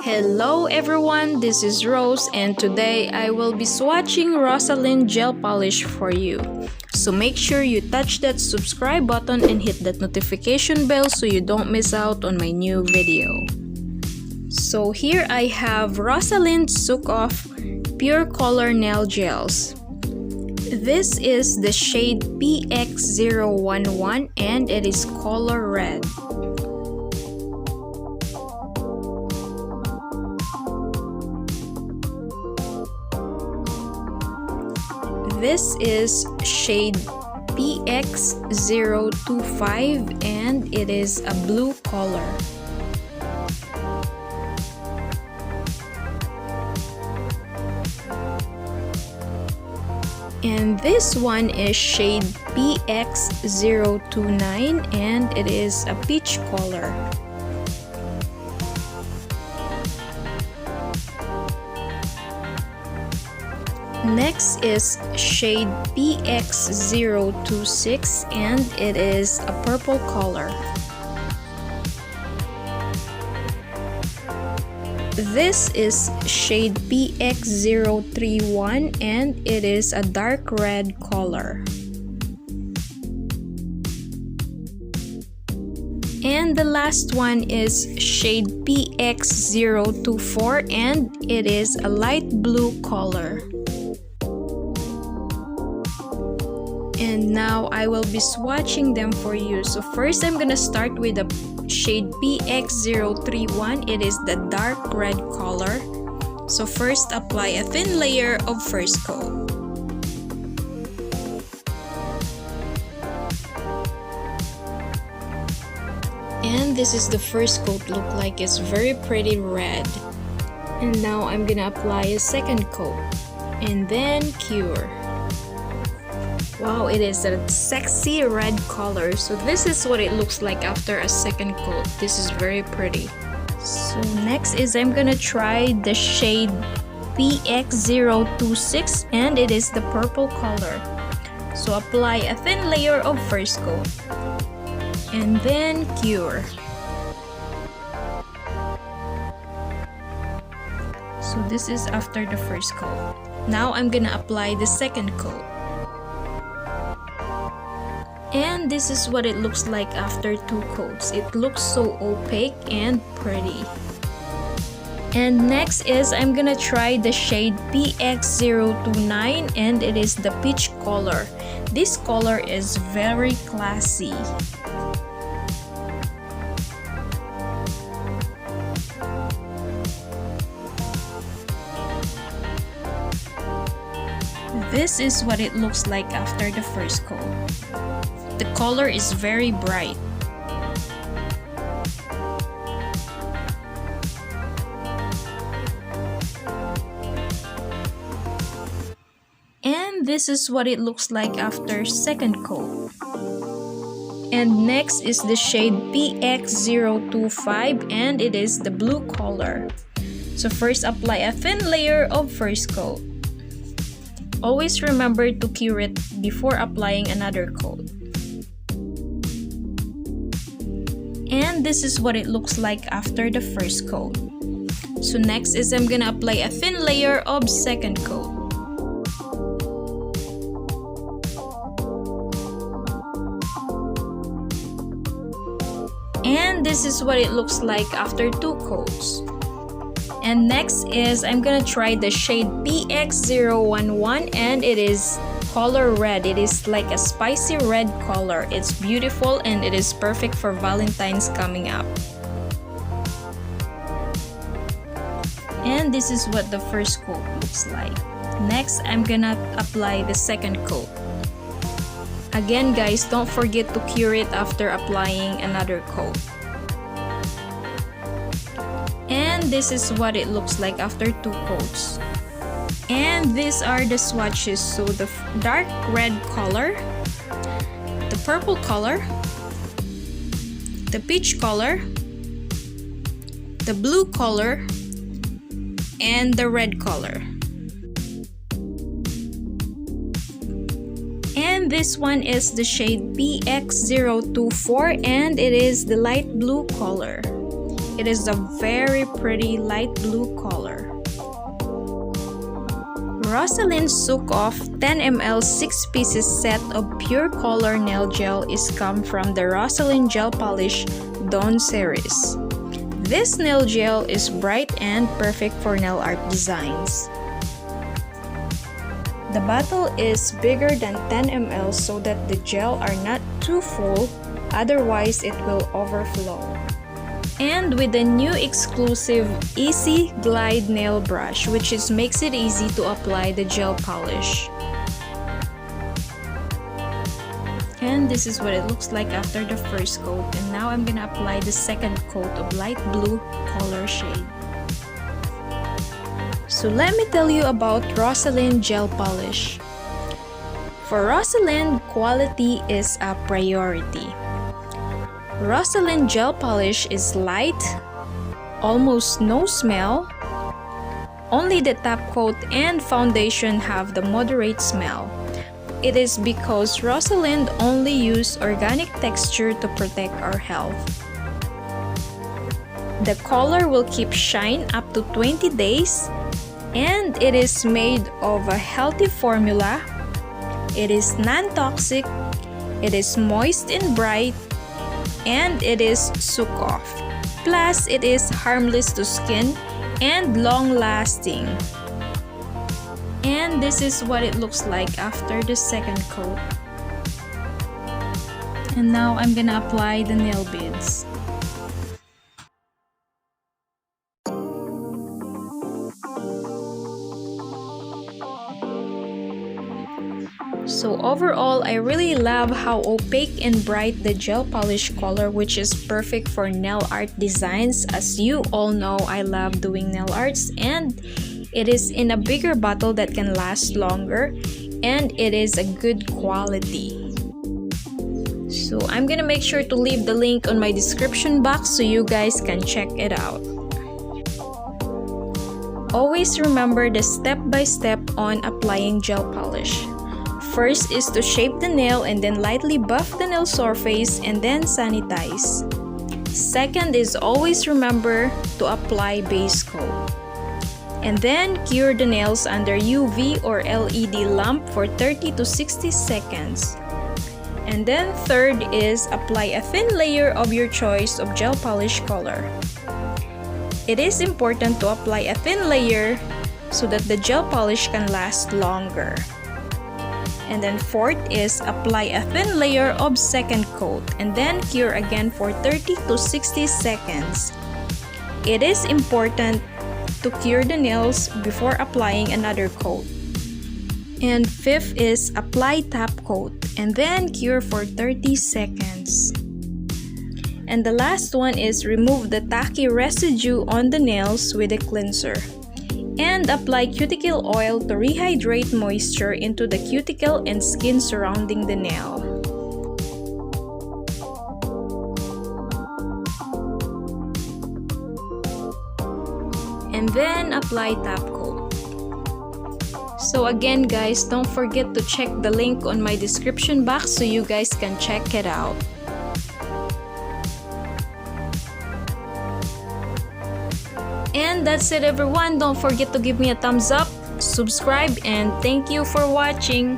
Hello everyone, this is Rose and today I will be swatching Rosalind gel polish for you. So make sure you touch that subscribe button and hit that notification bell so you don't miss out on my new video. So here I have Rosalind Soak Off Pure Color Nail Gels. This is the shade PX011 and it is color red. This is shade PX025 and it is a blue color. And this one is shade PX029 and it is a peach color. Next is shade PX026 and it is a purple color. This is shade PX031 and it is a dark red color. And the last one is shade PX024 and it is a light blue color. And now I will be swatching them for you. So first I'm gonna start with the shade PX031. It is the dark red color. So first apply a thin layer of first coat. And this is the first coat, look like it's very pretty red. And now I'm gonna apply a second coat and then cure. Wow, it is a sexy red color. So this is what it looks like after a second coat. This is very pretty. So next is I'm gonna try the shade PX026 and it is the purple color. So apply a thin layer of first coat and then cure. So this is after the first coat. Now I'm gonna apply the second coat. And this is what it looks like after two coats. It looks so opaque and pretty. And next is I'm gonna try the shade PX029 and it is the peach color. This color is very classy. This is what it looks like after the first coat. The color is very bright. And this is what it looks like after second coat. And next is the shade PX025 and it is the blue color. So first apply a thin layer of first coat. Always remember to cure it before applying another coat. And this is what it looks like after the first coat. So next is I'm gonna apply a thin layer of second coat. And this is what it looks like after two coats. And next is I'm gonna try the shade PX011 and it is color red. It is like a spicy red color. It's beautiful and it is perfect for Valentine's coming up. And this is what the first coat looks like. Next, I'm gonna apply the second coat. Again guys, don't forget to cure it after applying another coat. And this is what it looks like after two coats. And these are the swatches. So the dark red color, the purple color, the peach color, the blue color, and the red color. And this one is the shade PX024 and it is the light blue color. It is a very pretty light blue color. Rosalind Soak Off 10 ml 6 pieces set of pure color nail gel is come from the Rosalind Gel Polish Dawn series. This nail gel is bright and perfect for nail art designs. The bottle is bigger than 10 ml so that the gel are not too full, otherwise it will overflow. And with the new exclusive Easy Glide nail brush, which makes it easy to apply the gel polish. And this is what it looks like after the first coat, and now I'm gonna apply the second coat of light blue color shade. So let me tell you about Rosalind Gel Polish. For Rosalind, quality is a priority. Rosalind Gel Polish is light, almost no smell. Only the top coat and foundation have the moderate smell. It is because Rosalind only use organic texture to protect our health. The color will keep shine up to 20 days, and it is made of a healthy formula. It is non-toxic, it is moist and bright, and it is soak off. Plus, it is harmless to skin and long-lasting. And this is what it looks like after the second coat. And now I'm gonna apply the nail beads. So overall, I really love how opaque and bright the gel polish color, which is perfect for nail art designs. As you all know, I love doing nail arts, and it is in a bigger bottle that can last longer, and it is a good quality. So I'm gonna make sure to leave the link on my description box so you guys can check it out. Always remember the step-by-step on applying gel polish. First is to shape the nail and then lightly buff the nail surface and then sanitize. Second is always remember to apply base coat. And then cure the nails under UV or LED lamp for 30 to 60 seconds. And then third is apply a thin layer of your choice of gel polish color. It is important to apply a thin layer so that the gel polish can last longer. And then fourth is apply a thin layer of second coat and then cure again for 30 to 60 seconds. It is important to cure the nails before applying another coat. And fifth is apply top coat and then cure for 30 seconds. And the last one is remove the tacky residue on the nails with a cleanser. And apply cuticle oil to rehydrate moisture into the cuticle and skin surrounding the nail. And then apply top coat. So again guys, don't forget to check the link on my description box so you guys can check it out. And that's it everyone. Don't forget to give me a thumbs up, subscribe, and thank you for watching.